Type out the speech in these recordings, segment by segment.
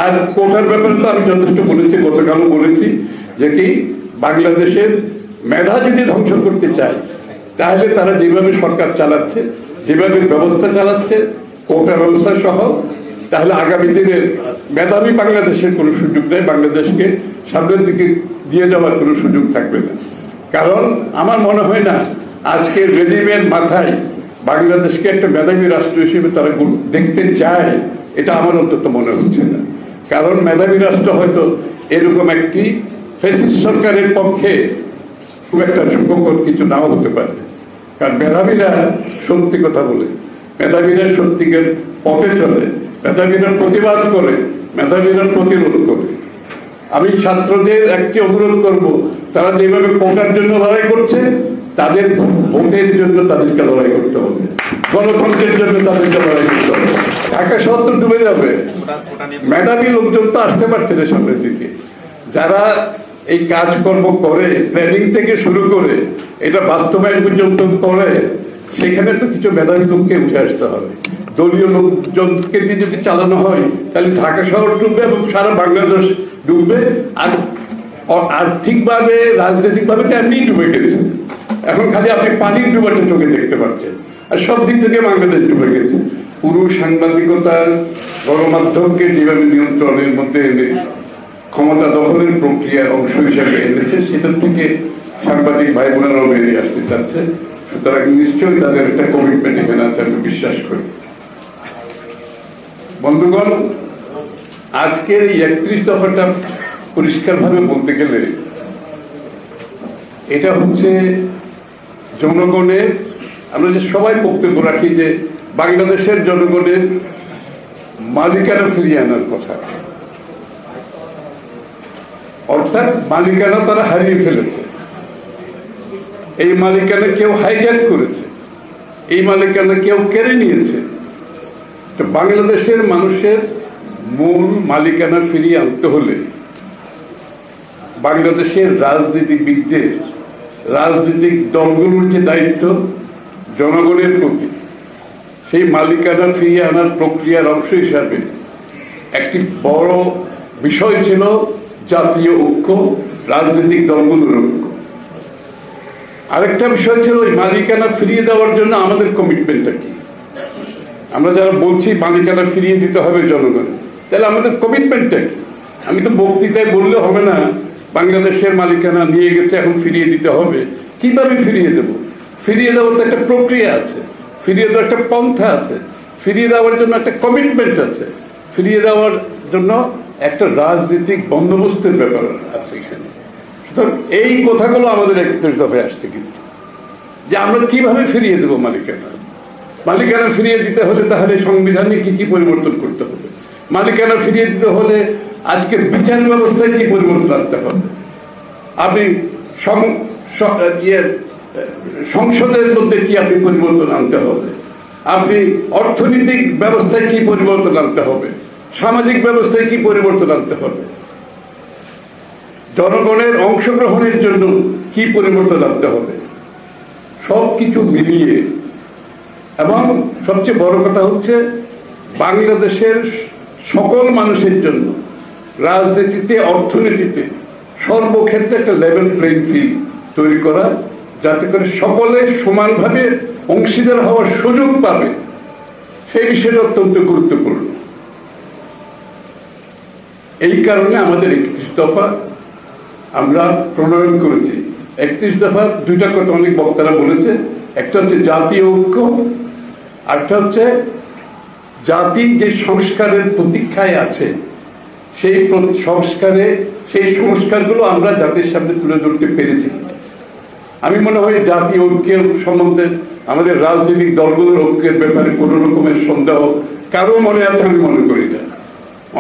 আর কোটার ব্যাপারে তো আমি যথেষ্ট বলেছি, গতকালও বলেছি যে কি বাংলাদেশের মেধা যদি ধ্বংস করতে চায় তাহলে তারা যেভাবে সরকার চালাচ্ছে, যেভাবে ব্যবস্থা চালাচ্ছে, কোটা ব্যবস্থা সহ, তাহলে আগামী দিনের মেধাবী বাংলাদেশের কোনো সুযোগ নেই, বাংলাদেশকে সামনের দিকে দিয়ে যাওয়ার কোনো সুযোগ থাকবে না। কারণ আমার মনে হয় না আজকের রেজিমের মাথায় বাংলাদেশকে একটা মেধাবী রাষ্ট্র হিসেবে তারা দেখতে চায়, এটা আমার অন্তত মনে হচ্ছে না। কারণ মেধাবী রাষ্ট্র হয়তো এরকম একটি ফ্যাসিস্ট সরকারের পক্ষে খুব একটা সুখকর কিছু নাও হতে পারে। কারণ মেধাবীরা সত্যি কথা বলে, মেধাবীরা সত্যিকার পথে চলে, মেধাবীরা প্রতিবাদ করে, মেধাবীরা প্রতিরোধ করে। আমি ছাত্রদের একটি অনুরোধ করব, তারা যেভাবে কোটার জন্য লড়াই করছে, তাদের ভোটের জন্য তাদেরকে লড়াই করতে হবে, গণতন্ত্রের জন্য তাদেরকে লড়াই করতে হবে। ঢাকা শহর তো ডুবে যাবে, মেধাবী লোকজন তো আসতে পারছে না সামনের দিকে। যারা এই কাজকর্ম করে, প্ল্যানিং থেকে শুরু করে এটা বাস্তবায়ন পর্যন্ত করে, সেখানে তো কিছু মেধাবী লোককে উঠে আসতে হবে। দলীয় লোকজনকে দিয়ে যদি চালানো হয় তাহলে ঢাকা শহর ডুববে এবং সারা বাংলাদেশ ডুববে। আর আর্থিকভাবে, রাজনৈতিকভাবে তো এমনি ডুবে গেছে, এখন খালি আপনি পানির ডুবাটা চোখে দেখতে পাচ্ছেন, আর সব দিক থেকে বাংলাদেশ ডুবে গেছে। পুরো সাংবাদিকতার, গণমাধ্যমকে যেভাবে নিয়ন্ত্রণের মধ্যে এনে ক্ষমতা দখলের প্রক্রিয়ার অংশ হিসাবে এনেছে, সেটার থেকে সাংবাদিক ভাই বোনেরাও বেরিয়ে আসতে চাচ্ছে। সুতরাং নিশ্চয়ই তাদের একটা কমিটমেন্ট এখানে আছে, আমি বিশ্বাস করি। বন্ধুগণ, আজকের এই 31 দফাটা পরিষ্কারভাবে বলতে গেলে এটা হচ্ছে জনগণের, আমরা যে সবাই বক্তব্য রাখি যে বাংলাদেশের জনগণের মালিকানা ফিরিয়ে আনার কথা, অর্থাৎ মালিকানা তারা হারিয়ে ফেলেছে। এই মালিকানা কেউ হাইজ্যাক করেছে, এই মালিকানা কেউ কেড়ে নিয়েছে। তো বাংলাদেশের মানুষের মূল মালিকানা ফিরিয়ে আনতে হলে বাংলাদেশের রাজনীতিবিদদের, রাজনৈতিক দলগুলোর যে দায়িত্ব জনগণের প্রতি, সেই মালিকানা ফিরিয়ে আনার প্রক্রিয়ার অংশ হিসাবে একটি বড় বিষয় ছিল জাতীয় ঐক্য, রাজনৈতিক দলগুলোর ঐক্য। আরেকটা বিষয় ছিল ওই মালিকানা ফিরিয়ে দেওয়ার জন্য আমাদের কমিটমেন্টটা কি। আমরা যারা বলছি মালিকানা ফিরিয়ে দিতে হবে জনগণ, তাহলে আমাদের কমিটমেন্টটা কি? আমি তো বক্তৃতায় বললে হবে না বাংলাদেশের মালিকানা নিয়ে গেছে এখন ফিরিয়ে দিতে হবে। কিভাবে ফিরিয়ে দেব? ফিরিয়ে দেওয়ার তো একটা প্রক্রিয়া আছে, ফিরিয়ে দেওয়ার একটা পন্থা আছে, ফিরিয়ে দেওয়ার জন্য একটা কমিটমেন্ট আছে, ফিরিয়ে দেওয়ার জন্য একটা রাজনৈতিক বন্দোবস্তের ব্যাপার আছে এখানে। সুতরাং এই কথাগুলো আমাদের 31 দফায় আসছে, কিন্তু যে আমরা কিভাবে ফিরিয়ে দেবো মালিকানা। মালিকানা ফিরিয়ে দিতে হলে তাহলে সংবিধানে কি কি পরিবর্তন করতে হবে, মালিকানা ফিরিয়ে দিতে হলে আজকের বিচার ব্যবস্থায় কি পরিবর্তন আনতে হবে, আপনি সংসদের মধ্যে কি আপনি পরিবর্তন আনতে হবে, আপনি অর্থনৈতিক ব্যবস্থায় কি পরিবর্তন আনতে হবে, সামাজিক ব্যবস্থায় কি পরিবর্তন আনতে হবে, জনগণের অংশগ্রহণের জন্য কি পরিবর্তন আনতে হবে, সবকিছু মিলিয়ে। এবং সবচেয়ে বড় কথা হচ্ছে বাংলাদেশের সকল মানুষের জন্য রাজনীতিতে, অর্থনীতিতে, সর্বক্ষেত্রে একটা লেভেল প্লেইং ফিল্ড তৈরি করা, যাতে করে সকলে সমানভাবে অংশীদার হওয়ার সুযোগ পাবে, সেই বিষয়টা অত্যন্ত গুরুত্বপূর্ণ। এই কারণে আমাদের 31 দফা আমরা প্রণয়ন করেছি। 31 দফার দুইটা কথা অনেক বক্তারা বলেছে, একটা হচ্ছে জাতীয় ঐক্য, আরেকটা হচ্ছে জাতি যে সংস্কারের প্রতীক্ষায় আছে সেই সংস্কারে, সেই সংস্কারগুলো আমরা জাতির সামনে তুলে ধরতে পেরেছি। আমি মনে হয় জাতীয় ঐক্যের সম্বন্ধে আমাদের রাজনৈতিক দলগুলোর ঐক্যের ব্যাপারে কোনো রকমের সন্দেহ কারো মনে আছে আমি মনে করি না।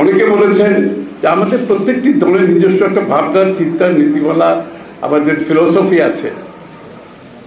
অনেকে বলেছেন যে আমাদের প্রত্যেকটি দলের নিজস্ব একটা ভাবনা, চিন্তা, নীতিমালা, আমাদের ফিলোসফি আছে,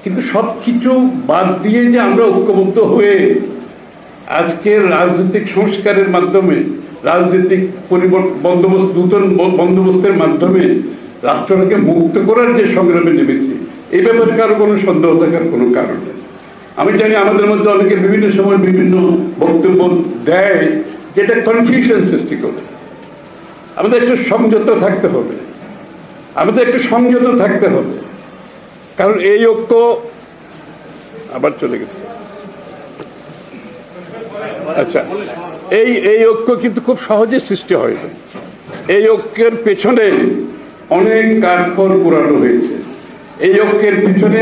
কিন্তু সব কিছু বাদ দিয়ে যে আমরা ঐক্যবদ্ধ হয়ে আজকের রাজনৈতিক সংস্কারের মাধ্যমে, রাজনৈতিক বন্দোবস্ত, নূতন বন্দোবস্তের মাধ্যমে রাষ্ট্রটাকে মুক্ত করার যে সংগ্রামে নেমেছি, এই ব্যাপারে কারো কোনো সন্দেহ থাকার কোনো কারণ নেই। আমি জানি আমাদের মধ্যে অনেকে বিভিন্ন সময় বিভিন্ন বক্তব্য দেয় যেটা কনফিউশন সৃষ্টি করে। আমাদের একটু সংযত থাকতে হবে, আমাদের একটু সংযত থাকতে হবে। কারণ এই ঐক্য আবার চলে গেছে। আচ্ছা, এই ঐক্য কিন্তু খুব সহজে সৃষ্টি হয় না। এই ঐক্যের পেছনে অনেক কাঠখড় পোড়ানো হয়েছে। এই ঐক্যের পেছনে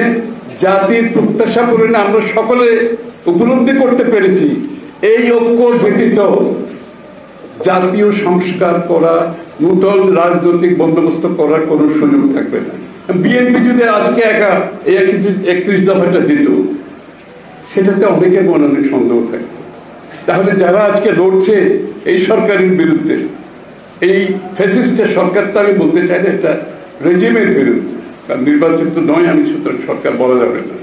জাতির প্রত্যাশা পূরণে আমরা সকলে উপলব্ধি করতে পেরেছি এই ঐক্য ব্যতীত জাতীয় সংস্কার করা, নূতন রাজনৈতিক বন্দোবস্ত করার কোনো সুযোগ থাকবে না। বিএনপি যদি আজকে একা এই 31 দফাটা দিত, সেটাতে অনেকের মনে অনেক সন্দেহ থাকে। তাহলে যারা আজকে লড়ছে এই সরকারের বিরুদ্ধে, এই ফ্যাসিস্টের সরকারটা আমি বলতে চাই না, একটা রেজিমের বিরুদ্ধে, কারণ নির্বাচিত নয় আমি, সুতরাং সরকার বলা যাবে না,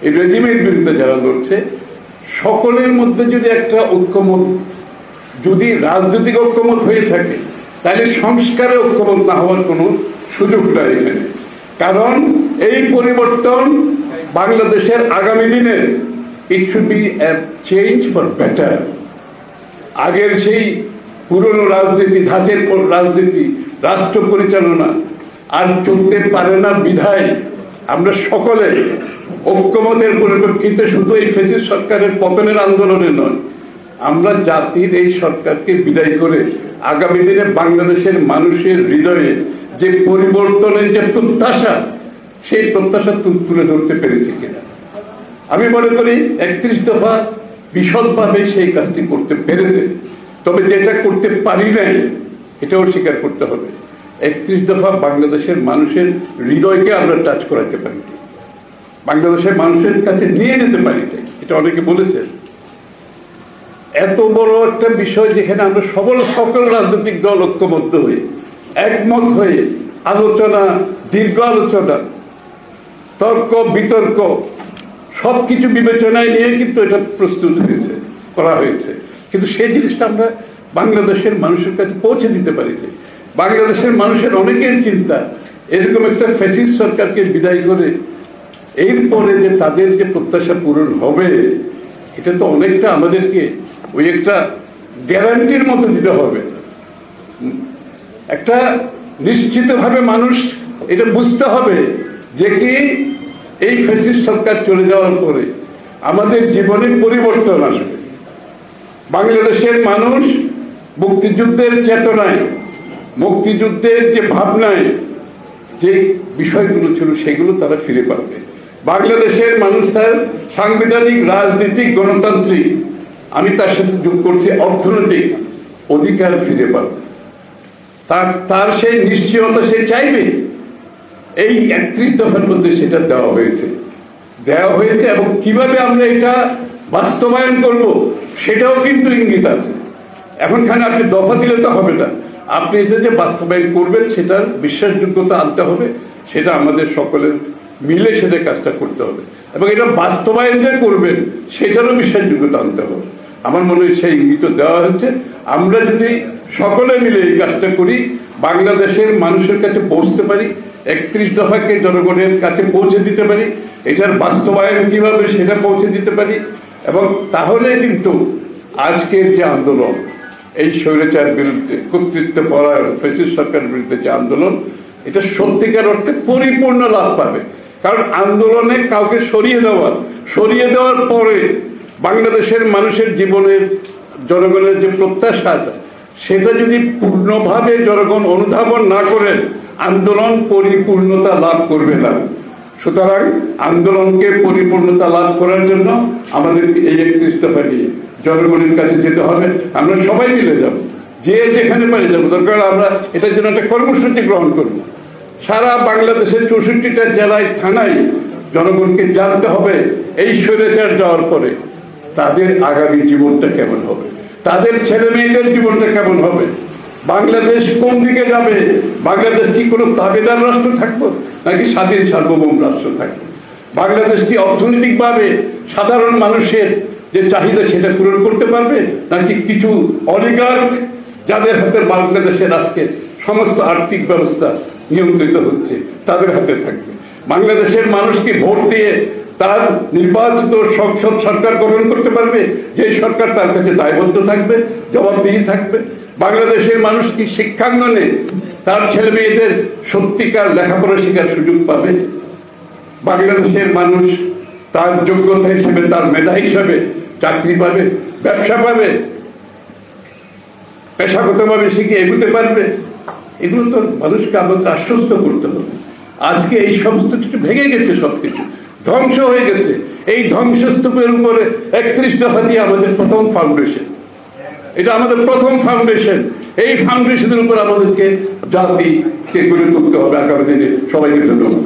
এই রেজিমের বিরুদ্ধে যারা লড়ছে, সকলের মধ্যে যদি একটা ঐক্যমত, যদি রাজনৈতিক ঐক্যমত হয়ে থাকে, তাহলে সংস্কারে ঐক্যমত না হওয়ার কোনো সুযোগ নাই এখানে। কারণ এই পরিবর্তন বাংলাদেশের আগামী দিনের, it should B A change for better. আগের সেই পুরনো রাজনীতি, ধাঁচের পর রাজনীতি, রাষ্ট্র পরিচালনা আর চলতে পারে না বিধায় আমরা সকলে ঐক্যমতের পরিপ্রেক্ষিতে শুধু এই ফ্যাসিস্ট সরকারের পতনের আন্দোলনে নয়, আমরা জাতির এই সরকারকে বিদায় করে আগামী দিনে বাংলাদেশের মানুষের হৃদয়ে যে পরিবর্তনের যে প্রত্যাশা, সেই প্রত্যাশা তুলে ধরতে পেরেছি কিনা। আমি মনে করি 31 দফা বিশদভাবে সেই কাজটি করতে পেরেছে। তবে যেটা করতে পারি নাই, এটাও স্বীকার করতে হবে, 31 দফা বাংলাদেশের মানুষের হৃদয়কে আমরা টাচ করাতে পারি, বাংলাদেশের মানুষের কাছে নিয়ে যেতে পারি। এটা অনেকে বলেছেন। এত বড় একটা বিষয় যেখানে আমরা সকল রাজনৈতিক দল ঐক্যবদ্ধ হয়ে, একমত হয়ে আলোচনা, দীর্ঘ আলোচনা, তর্ক বিতর্ক সবকিছু বিবেচনায় নিয়ে কিন্তু এটা প্রস্তুত হয়েছে, করা হয়েছে। কিন্তু সেই জিনিসটা আমরা বাংলাদেশের মানুষের কাছে পৌঁছে দিতে পারি না। বাংলাদেশের মানুষের অনেকের চিন্তা, এরকম একটা ফ্যাসিস্ট সরকারকে বিদায় করে এরপরে যে তাদের যে প্রত্যাশা পূরণ হবে, এটা তো অনেকটা আমাদেরকে ওই একটা গ্যারান্টির মতো দিতে হবে। একটা নিশ্চিতভাবে মানুষ এটা বুঝতে হবে যে কি এই ফ্যাসিস্ট সরকার চলে যাওয়ার পরে আমাদের জীবনে পরিবর্তন আসবে। বাংলাদেশের মানুষ মুক্তিযুদ্ধের চেতনায়, মুক্তিযুদ্ধের যে ভাবনায় যে বিষয়গুলো ছিল সেগুলো তারা ফিরে পাবে। বাংলাদেশের মানুষ তার সাংবিধানিক, রাজনীতিক, গণতান্ত্রিক, আমি তার সাথে যোগ করছি অর্থনৈতিক অধিকার ফিরে পাবে। তার সেই নিশ্চয়তা সে চাইবে। এই 31 দফার মধ্যে সেটা দেওয়া হয়েছে এবং কিভাবে আমরা এটা বাস্তবায়ন করব সেটাও কিন্তু ইঙ্গিত আছে। এখনখানে আপনি দফা দিলে তো হবে না, আপনি এটা যে বাস্তবায়ন করবেন সেটার বিশ্বাসযোগ্যতা আনতে হবে, সেটা আমাদের সকলের মিলে সেটা কাজটা করতে হবে এবং এটা বাস্তবায়ন যে করবেন সেটারও বিশ্বাসযোগ্যতা আনতে হবে। আমার মনে হয় সেই ইঙ্গিত দেওয়া হচ্ছে। আমরা যদি সকলে মিলে এই কাজটা করি, বাংলাদেশের মানুষের কাছে পৌঁছতে পারি, 31 দফাকে জনগণের কাছে পৌঁছে দিতে পারি, এটার বাস্তবায়ন কিভাবে সেটা পৌঁছে দিতে পারি, এবং তাহলে কিন্তু আজকের যে আন্দোলন, এই স্বৈরাচার বিরুদ্ধে, কর্তৃত্ব পরায়ণ ফ্যাসিস্ট সরকারের বিরুদ্ধে যে আন্দোলন, এটা সত্যিকার অর্থে পরিপূর্ণ লাভ পাবে। কারণ আন্দোলনে কাউকে সরিয়ে দেওয়ার পরে বাংলাদেশের মানুষের জীবনের, জনগণের যে প্রত্যাশা, সেটা যদি পূর্ণভাবে জনগণ অনুধাবন না করেন, আন্দোলন পরিপূর্ণতা লাভ করবে না। সুতরাং আন্দোলনকে পরিপূর্ণতা লাভ করার জন্য আমাদের এই 31 দফা নিয়ে জনগণের কাছে যেতে হবে। আমরা সবাই মিলে যাব, যে যেখানে পারি যাবো, দরকার আমরা এটার জন্য একটা কর্মসূচি গ্রহণ করব। সারা বাংলাদেশের 64টা জেলায়, থানায় জনগণকে জানতে হবে এই স্বৈরাচার যাওয়ার পরে তাদের আগামী জীবনটা কেমন হবে, তাদের ছেলে মেয়েদের জীবনটা কেমন হবে, বাংলাদেশ কোন দিকে যাবে, বাংলাদেশ কি কোনো তাবেদার রাষ্ট্র থাকবো নাকি স্বাধীন সার্বভৌম রাষ্ট্র থাকবে, বাংলাদেশ কি অর্থনৈতিকভাবে সাধারণ মানুষের যে চাহিদা সেটা পূরণ করতে পারবে নাকি কিছু অলিগার্ক যাদের হাতে বাংলাদেশের আজকে সমস্ত আর্থিক ব্যবস্থা নিয়ন্ত্রিত হচ্ছে তাদের হাতে থাকবে। বাংলাদেশের মানুষ কি ভোট দিয়ে তার নির্বাচিত সংসদ সরকার গঠন করতে পারবে, যে সরকার তার কাছে দায়বদ্ধ থাকবে, জবাবদিহি থাকবে। বাংলাদেশের মানুষ কি শিক্ষাঙ্গনে তার ছেলে মেয়েদের সত্যিকার লেখাপড়া শেখার সুযোগ পাবে? বাংলাদেশের মানুষ তার যোগ্যতা হিসেবে, তার মেধা হিসেবে চাকরি পাবে, ব্যবসা পাবে, পেশাগতভাবে শিখে এগোতে পারবে? এগুলো তো মানুষকে আমাদের আশ্বস্ত করতে হবে। আজকে এই সমস্ত কিছু ভেঙে গেছে, সবকিছু ধ্বংস হয়ে গেছে। এই ধ্বংসস্তূপের উপরে 31 দফা দিয়ে আমাদের প্রথম ফাউন্ডেশন, এটা আমাদের প্রথম ফাউন্ডেশন। এই ফাউন্ডেশনের উপর আমাদেরকে জাতিকে গড়ে তুলতে হবে আগামী দিনে। সবাইকে ধন্যবাদ।